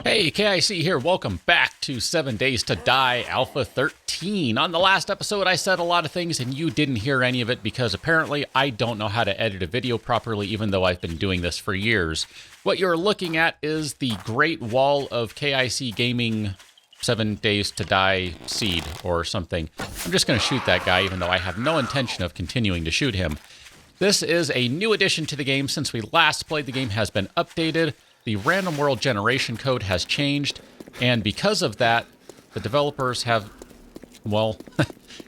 Hey, KIC here. Welcome back to 7 Days to Die Alpha 13. On the last episode, I said a lot of things and you didn't hear any of it because apparently I don't know how to edit a video properly, even though I've been doing this for years. What you're looking at is the Great Wall of KIC Gaming 7 Days to Die seed or something. I'm just going to shoot that guy, even though I have no intention of continuing to shoot him. This is a new addition to the game. Since we last played, the game has been updated. The random world generation code has changed, and because of that, the developers have, well,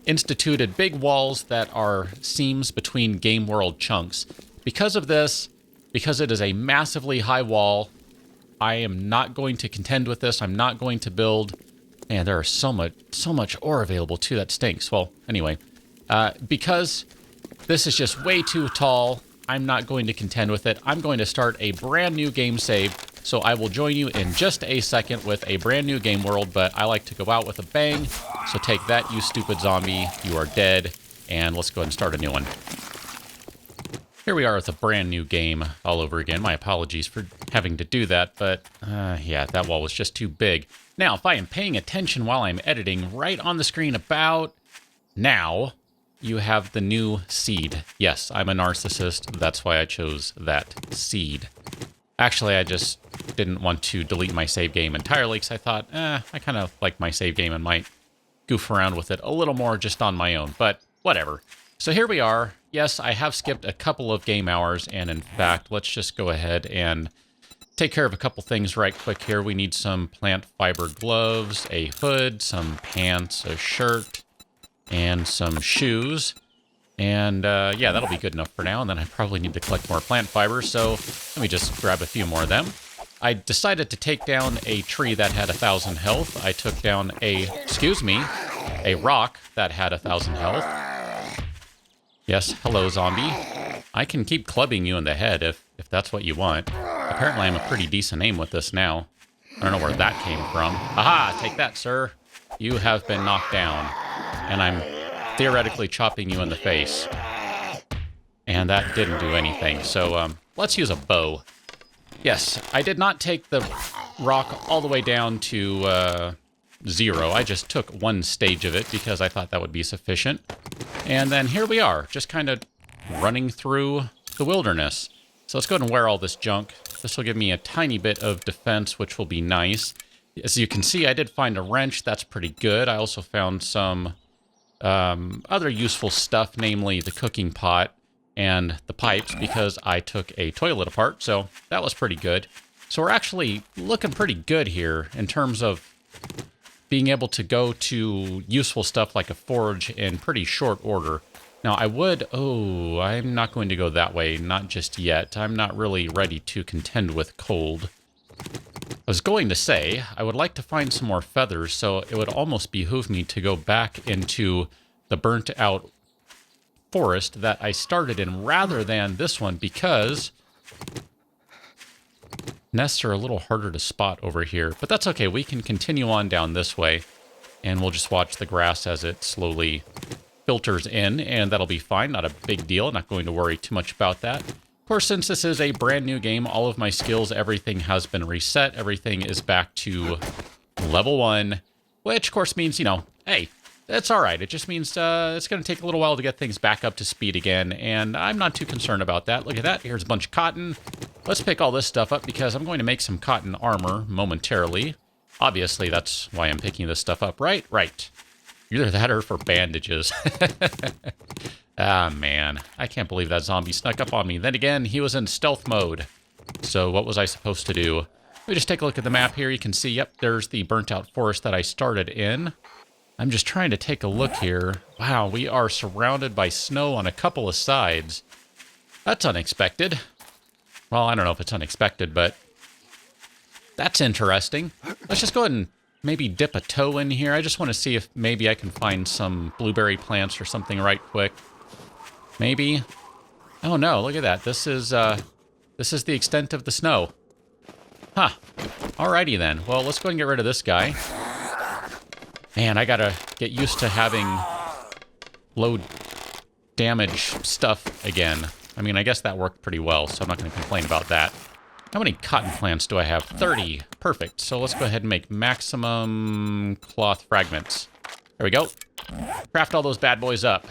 instituted big walls that are seams between game world chunks. Because of this, because it is a massively high wall, I am not going to contend with this. I'm not going to build, and there is so much ore available too. That stinks. Well, anyway, because this is just way too tall, I'm not going to contend with it. I'm going to start a brand new game save, so I will join you in just a second with a brand new game world, but I like to go out with a bang, so take that, you stupid zombie. You are dead, and let's go ahead and start a new one. Here we are with a brand new game all over again. My apologies for having to do that, but yeah, that wall was just too big. Now, if I am paying attention while I'm editing, right on the screen about now, you have the new seed. Yes, I'm a narcissist. That's why I chose that seed. Actually, I just didn't want to delete my save game entirely because I thought, I kind of like my save game and might goof around with it a little more just on my own, but whatever. So here we are. Yes, I have skipped a couple of game hours, and in fact, let's just go ahead and take care of a couple things right quick here. We need some plant fiber gloves, a hood, some pants, a shirt, and some shoes, and yeah, that'll be good enough for now, and then I probably need to collect more plant fibers, so let me just grab a few more of them. I decided to take down a tree that had 1,000 health. I took down a rock that had 1,000 health. Yes, hello, zombie. I can keep clubbing you in the head if that's what you want. Apparently I'm a pretty decent aim with this now. I don't know where that came from. Aha, take that, sir. You have been knocked down. And I'm theoretically chopping you in the face. And that didn't do anything. So let's use a bow. Yes, I did not take the rock all the way down to 0. I just took one stage of it because I thought that would be sufficient. And then here we are, just kind of running through the wilderness. So let's go ahead and wear all this junk. This will give me a tiny bit of defense, which will be nice. As you can see, I did find a wrench. That's pretty good. I also found some other useful stuff, namely the cooking pot and the pipes, because I took a toilet apart, so that was pretty good. So we're actually looking pretty good here in terms of being able to go to useful stuff like a forge in pretty short order. Now I'm not going to go that way, not just yet. I'm not really ready to contend with cold. I was going to say, I would like to find some more feathers, so it would almost behoove me to go back into the burnt-out forest that I started in rather than this one, because nests are a little harder to spot over here. But that's okay, we can continue on down this way, and we'll just watch the grass as it slowly filters in, and that'll be fine, not a big deal, not going to worry too much about that. Of course, since this is a brand new game, all of my skills, everything has been reset. Everything is back to level 1, which of course means, hey, that's all right. It just means it's going to take a little while to get things back up to speed again, and I'm not too concerned about that. Look at that. Here's a bunch of cotton. Let's pick all this stuff up because I'm going to make some cotton armor momentarily. Obviously, that's why I'm picking this stuff up, right? Right. Either that or for bandages. Ah, man. I can't believe that zombie snuck up on me. Then again, he was in stealth mode. So what was I supposed to do? Let me just take a look at the map here. You can see, yep, there's the burnt-out forest that I started in. I'm just trying to take a look here. Wow, we are surrounded by snow on a couple of sides. That's unexpected. Well, I don't know if it's unexpected, but that's interesting. Let's just go ahead and maybe dip a toe in here. I just want to see if maybe I can find some blueberry plants or something right quick. Maybe. Oh no, look at that. This is the extent of the snow. Huh. Alrighty then. Well, let's go ahead and get rid of this guy. Man, I gotta get used to having low damage stuff again. I mean, I guess that worked pretty well, so I'm not going to complain about that. How many cotton plants do I have? 30. Perfect. So let's go ahead and make maximum cloth fragments. There we go. Craft all those bad boys up.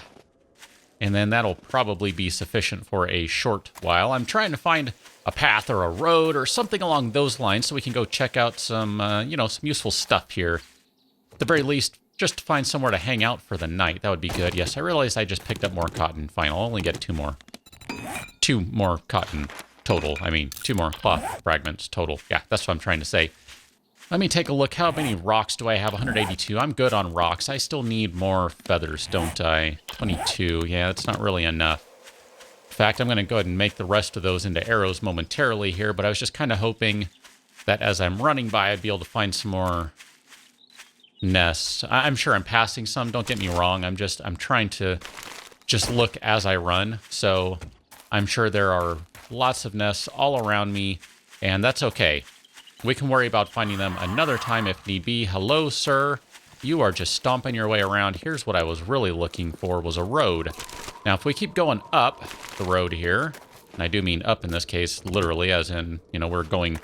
And then that'll probably be sufficient for a short while. I'm trying to find a path or a road or something along those lines so we can go check out some, some useful stuff here. At the very least, just to find somewhere to hang out for the night. That would be good. Yes, I realized I just picked up more cotton. Fine, I'll only get 2 more. 2 more cotton total. I mean, 2 more cloth fragments total. Yeah, that's what I'm trying to say. Let me take a look. How many rocks do I have? 182. I'm good on rocks. I still need more feathers, don't I? 22. Yeah, that's not really enough. In fact, I'm going to go ahead and make the rest of those into arrows momentarily here, but I was just kind of hoping that as I'm running by, I'd be able to find some more nests. I'm sure I'm passing some. Don't get me wrong. I'm trying to just look as I run. So I'm sure there are lots of nests all around me, and that's okay. We can worry about finding them another time if need be. Hello, sir. You are just stomping your way around. Here's what I was really looking for, was a road. Now, if we keep going up the road here, and I do mean up in this case, literally, as in, we're going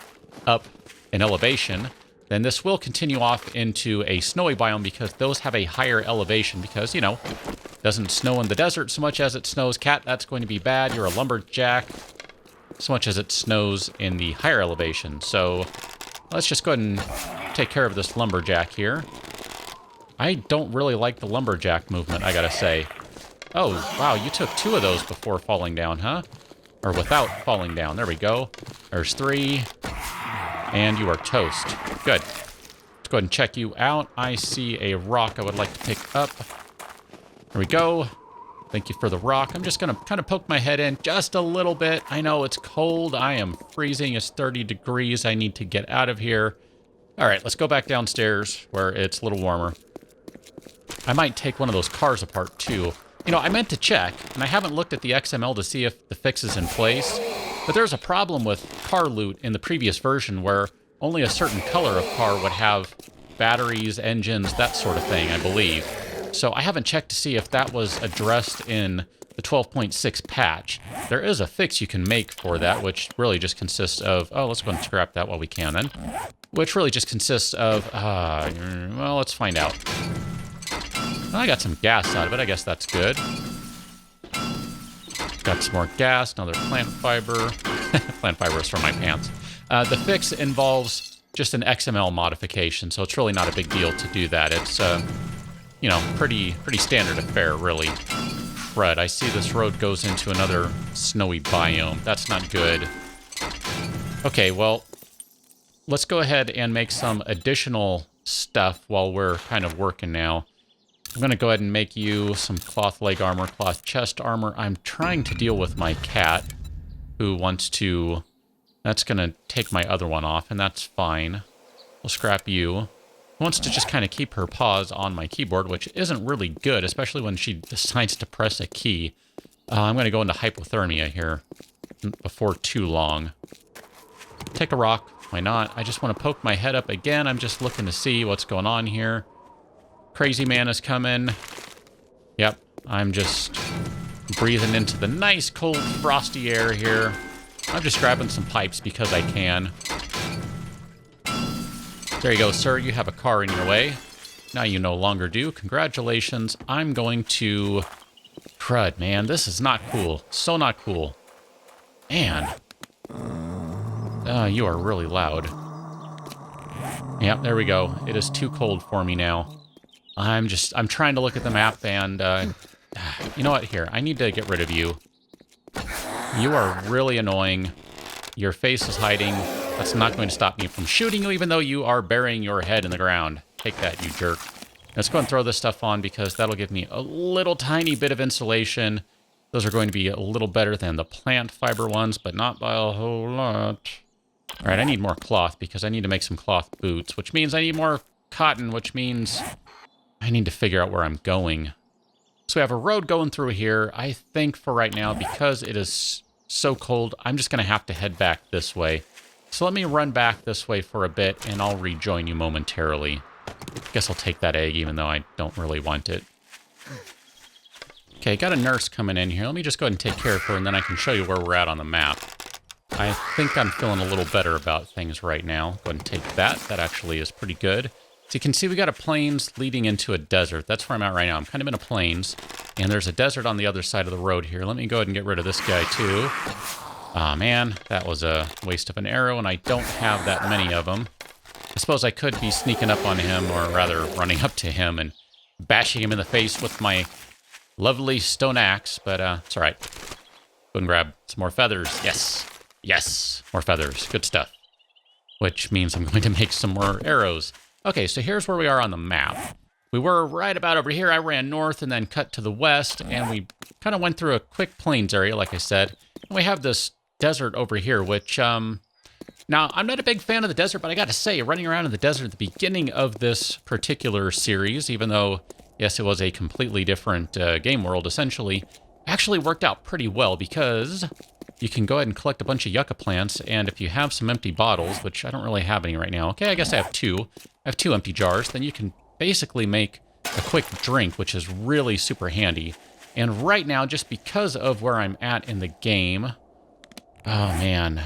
up in elevation, then this will continue off into a snowy biome because those have a higher elevation because, doesn't snow in the desert so much as it snows. Cat, that's going to be bad. You're a lumberjack. So much as it snows in the higher elevation. So let's just go ahead and take care of this lumberjack here. I don't really like the lumberjack movement, I gotta say. Oh, wow, you took 2 of those before falling down, huh? Or without falling down. There we go. There's 3. And you are toast. Good. Let's go ahead and check you out. I see a rock I would like to pick up. There we go. Thank you for the rock. I'm just going to kind of poke my head in just a little bit. I know it's cold. I am freezing. It's 30 degrees. I need to get out of here. All right, let's go back downstairs where it's a little warmer. I might take one of those cars apart too. I meant to check, and I haven't looked at the XML to see if the fix is in place, but there's a problem with car loot in the previous version where only a certain color of car would have batteries, engines, that sort of thing, I believe. So I haven't checked to see if that was addressed in the 12.6 patch. There is a fix you can make for that, which really just consists of... Oh, let's go and scrap that while we can then. Which really just consists of... well, let's find out. Well, I got some gas out of it. I guess that's good. Got some more gas, another plant fiber. Plant fiber is from my pants. The fix involves just an XML modification, so it's really not a big deal to do that. It's... pretty standard affair, really. Crud, I see this road goes into another snowy biome. That's not good. Okay, well, let's go ahead and make some additional stuff while we're kind of working now. I'm going to go ahead and make you some cloth leg armor, cloth chest armor. I'm trying to deal with my cat, who wants to... That's going to take my other one off, and that's fine. We'll scrap you. Wants to just kind of keep her paws on my keyboard, which isn't really good, especially when she decides to press a key. I'm going to go into hypothermia here before too long. Take a rock. Why not? I just want to poke my head up again. I'm just looking to see what's going on here. Crazy man is coming. Yep, I'm just breathing into the nice, cold, frosty air here. I'm just grabbing some pipes because I can. There you go, sir. You have a car in your way. Now you no longer do. Congratulations. I'm going to... Crud, man. This is not cool. So not cool. Man. You are really loud. Yep, there we go. It is too cold for me now. I'm trying to look at the map and... you know what? Here, I need to get rid of you. You are really annoying. Your face is hiding. That's not going to stop me from shooting you, even though you are burying your head in the ground. Take that, you jerk. Let's go and throw this stuff on because that'll give me a little tiny bit of insulation. Those are going to be a little better than the plant fiber ones, but not by a whole lot. All right, I need more cloth because I need to make some cloth boots, which means I need more cotton, which means I need to figure out where I'm going. So we have a road going through here. I think for right now, because it is so cold, I'm just going to have to head back this way. So let me run back this way for a bit, and I'll rejoin you momentarily. Guess I'll take that egg, even though I don't really want it. Okay, got a nurse coming in here. Let me just go ahead and take care of her, and then I can show you where we're at on the map. I think I'm feeling a little better about things right now. Go ahead and take that. That actually is pretty good. So you can see we got a plains leading into a desert. That's where I'm at right now. I'm kind of in a plains, and there's a desert on the other side of the road here. Let me go ahead and get rid of this guy too. Aw, man, that was a waste of an arrow, and I don't have that many of them. I suppose I could be sneaking up on him, or rather running up to him and bashing him in the face with my lovely stone axe, but it's all right. Go and grab some more feathers. Yes. Yes. More feathers. Good stuff. Which means I'm going to make some more arrows. Okay, so here's where we are on the map. We were right about over here. I ran north and then cut to the west, and we kind of went through a quick plains area, like I said. And we have this desert over here, which, now, I'm not a big fan of the desert, but I got to say, running around in the desert at the beginning of this particular series, even though, yes, it was a completely different game world, essentially, actually worked out pretty well because you can go ahead and collect a bunch of yucca plants, and if you have some empty bottles, which I don't really have any right now, okay, I guess I have two. I have 2 empty jars, then you can basically make a quick drink, which is really super handy. And right now, just because of where I'm at in the game, oh man,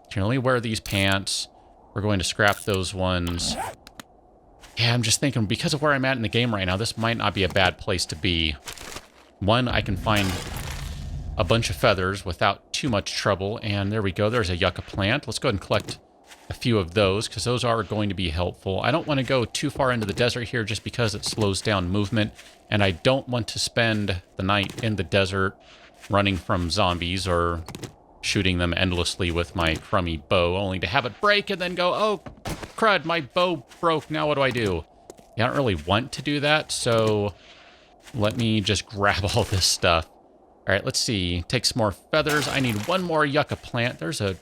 can only wear these pants. We're going to scrap those ones. Yeah, I'm just thinking, because of where I'm at in the game right now, this might not be a bad place to be. One, I can find a bunch of feathers without too much trouble, and there we go, there's a yucca plant. Let's go ahead and collect a few of those, because those are going to be helpful. I don't want to go too far into the desert here just because it slows down movement, and I don't want to spend the night in the desert running from zombies or shooting them endlessly with my crummy bow, only to have it break and then go, oh, crud, my bow broke, now what do I do? Yeah, I don't really want to do that, so let me just grab all this stuff. All right, let's see. Take some more feathers. I need 1 more yucca plant. There's a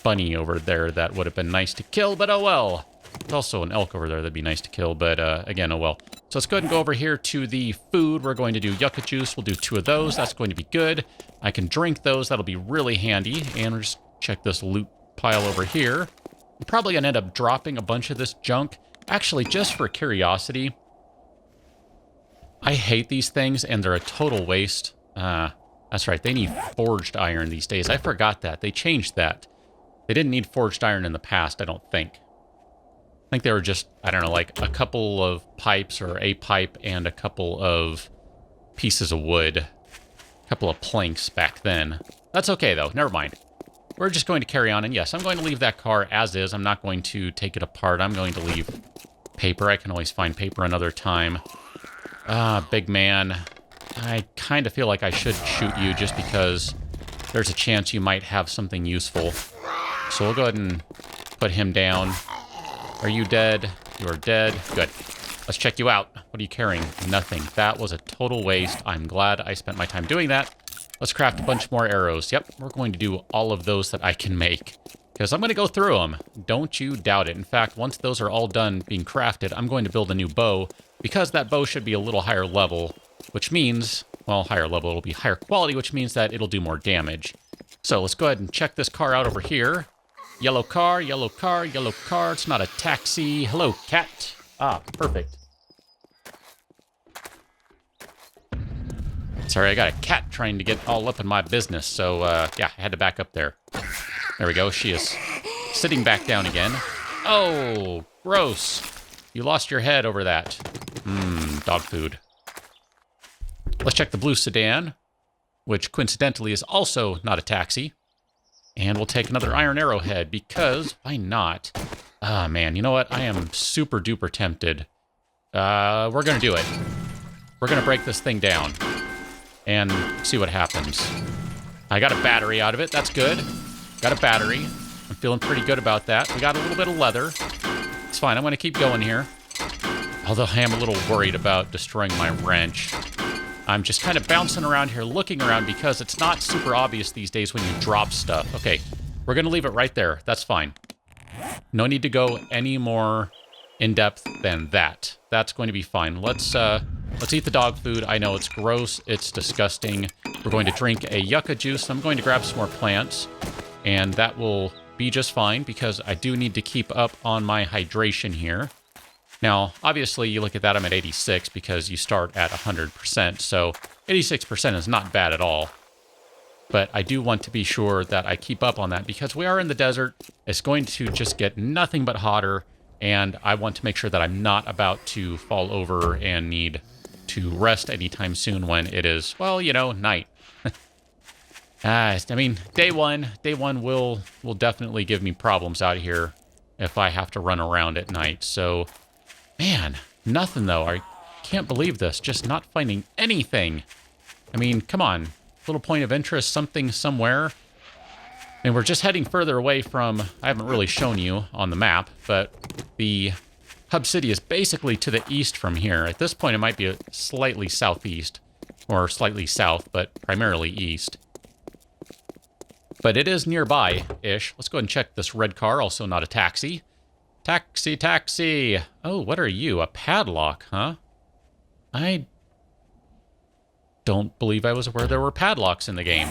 bunny over there that would have been nice to kill, but oh well. There's also an elk over there that'd be nice to kill, but again, oh well. So let's go ahead and go over here to the food. We're going to do yucca juice. We'll do 2 of those. That's going to be good. I can drink those. That'll be really handy. And we'll just check this loot pile over here. I'm probably going to end up dropping a bunch of this junk. Actually, just for curiosity, I hate these things, and they're a total waste. That's right, they need forged iron these days. I forgot that. They changed that. They didn't need forged iron in the past, I don't think. I think they were just, I don't know, like a couple of pipes or a pipe and a couple of pieces of wood. A couple of planks back then. That's okay, though. Never mind. We're just going to carry on, and yes, I'm going to leave that car as is. I'm not going to take it apart. I'm going to leave paper. I can always find paper another time. Big man. I kind of feel like I should shoot you just because there's a chance you might have something useful. So we'll go ahead and put him down. Are you dead? You are dead. Good. Let's check you out. What are you carrying? Nothing. That was a total waste. I'm glad I spent my time doing that. Let's craft a bunch more arrows. Yep, we're going to do all of those that I can make, because I'm going to go through them. Don't you doubt it. In fact, once those are all done being crafted, I'm going to build a new bow, because that bow should be a little higher level, which means, well, higher level, it'll be higher quality, which means that it'll do more damage. So let's go ahead and check this car out over here. Yellow car, yellow car, yellow car. It's not a taxi. Hello, cat. Ah, perfect. Sorry, I got a cat trying to get all up in my business, so, yeah, I had to back up there. There we go. She is sitting back down again. Oh, gross. You lost your head over that. Dog food. Let's check the blue sedan, which coincidentally is also not a taxi. And we'll take another iron arrowhead, because why not? Ah, man, you know what? I am super duper tempted. We're going to do it. We're going to break this thing down and see what happens. I got a battery out of it. That's good. Got a battery. I'm feeling pretty good about that. We got a little bit of leather. It's fine. I'm going to keep going here. Although I am a little worried about destroying my wrench. I'm just kind of bouncing around here, looking around, because it's not super obvious these days when you drop stuff. Okay, we're going to leave it right there. That's fine. No need to go any more in-depth than that. That's going to be fine. Let's eat the dog food. I know it's gross. It's disgusting. We're going to drink a yucca juice. I'm going to grab some more plants, and that will be just fine, because I do need to keep up on my hydration here. Now, obviously, you look at that, I'm at 86 because you start at 100%, so 86% is not bad at all. But I do want to be sure that I keep up on that because we are in the desert. It's going to just get nothing but hotter, and I want to make sure that I'm not about to fall over and need to rest anytime soon when it is, well, you know, night. I mean, day one will definitely give me problems out here if I have to run around at night. So, man, nothing though. I can't believe this. Just not finding anything. I mean, come on. Little point of interest, something somewhere. And we're just heading further away from, I haven't really shown you on the map, but the hub city is basically to the east from here. At this point, it might be slightly southeast, or slightly south, but primarily east. But it is nearby-ish. Let's go ahead and check this red car, also not a taxi. Taxi, taxi. Oh, what are you? A padlock, huh? I don't believe I was aware there were padlocks in the game.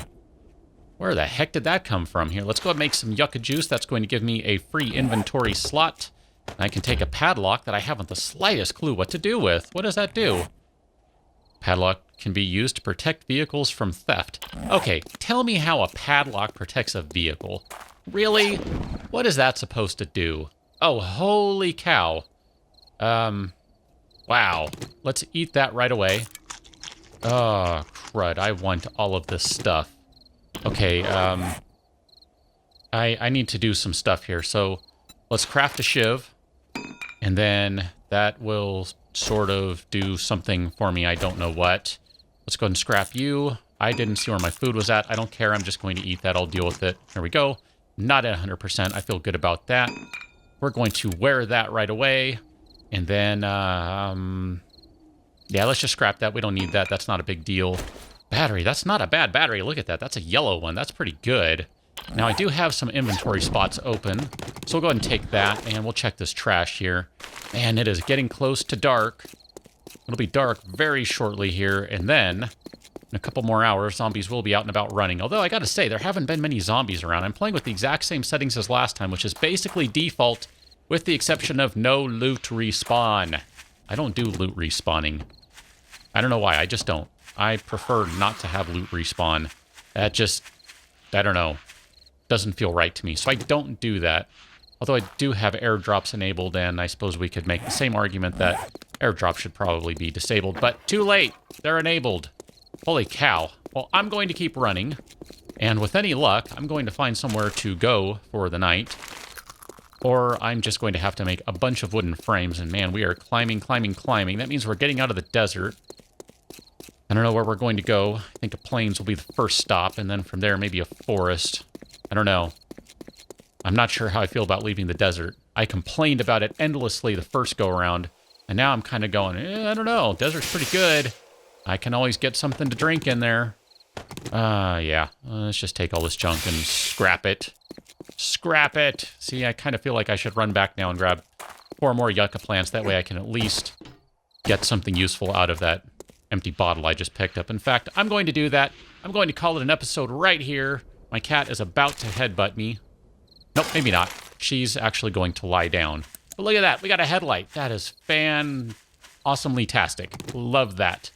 Where the heck did that come from? Here, let's go and make some yucca juice. That's going to give me a free inventory slot. And I can take a padlock that I haven't the slightest clue what to do with. What does that do? Padlock can be used to protect vehicles from theft. Okay, tell me how a padlock protects a vehicle. Really? What is that supposed to do? Oh, holy cow. Wow. Let's eat that right away. Oh, crud. I want all of this stuff. Okay, I need to do some stuff here. So let's craft a shiv. And then that will sort of do something for me. I don't know what. Let's go ahead and scrap you. I didn't see where my food was at. I don't care. I'm just going to eat that. I'll deal with it. There we go. Not at 100%. I feel good about that. We're going to wear that right away. And then, yeah, let's just scrap that. We don't need that. That's not a big deal. Battery. That's not a bad battery. Look at that. That's a yellow one. That's pretty good. Now, I do have some inventory spots open, so we'll go ahead and take that, and we'll check this trash here. Man, it is getting close to dark. It'll be dark very shortly here, and then in a couple more hours, zombies will be out and about running. Although, I gotta say, there haven't been many zombies around. I'm playing with the exact same settings as last time, which is basically default, with the exception of no loot respawn. I don't do loot respawning. I don't know why, I just don't. I prefer not to have loot respawn. That just, I don't know, doesn't feel right to me. So I don't do that. Although I do have airdrops enabled, and I suppose we could make the same argument that airdrops should probably be disabled. But too late. They're enabled. Holy cow. Well, I'm going to keep running. And with any luck, I'm going to find somewhere to go for the night. Or I'm just going to have to make a bunch of wooden frames. And man, we are climbing, climbing, climbing. That means we're getting out of the desert. I don't know where we're going to go. I think the plains will be the first stop, and then from there, maybe a forest. I don't know. I'm not sure how I feel about leaving the desert. I complained about it endlessly the first go-around, and now I'm kind of going, I don't know. Desert's pretty good. I can always get something to drink in there. Yeah. Let's just take all this junk and scrap it. Scrap it! See, I kind of feel like I should run back now and grab 4 more yucca plants. That way I can at least get something useful out of that empty bottle I just picked up. In fact, I'm going to do that. I'm going to call it an episode right here. My cat is about to headbutt me. Nope, maybe not. She's actually going to lie down. But look at that. We got a headlight. That is awesomely-tastic. Love that.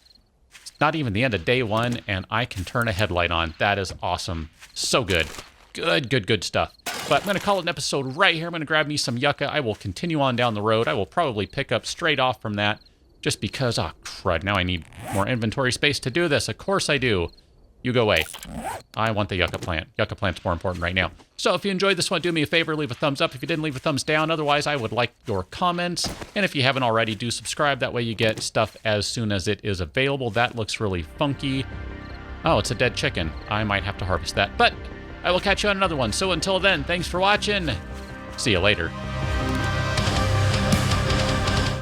It's not even the end of day 1, and I can turn a headlight on. That is awesome. So good. Good, good, good stuff. But I'm going to call it an episode right here. I'm going to grab me some yucca. I will continue on down the road. I will probably pick up straight off from that. Just because, oh crud, now I need more inventory space to do this. Of course I do. You go away. I want the yucca plant. Yucca plant's more important right now. So if you enjoyed this one, do me a favor, leave a thumbs up. If you didn't, leave a thumbs down. Otherwise, I would like your comments. And if you haven't already, do subscribe. That way you get stuff as soon as it is available. That looks really funky. Oh, it's a dead chicken. I might have to harvest that. But I will catch you on another one. So until then, thanks for watching. See you later.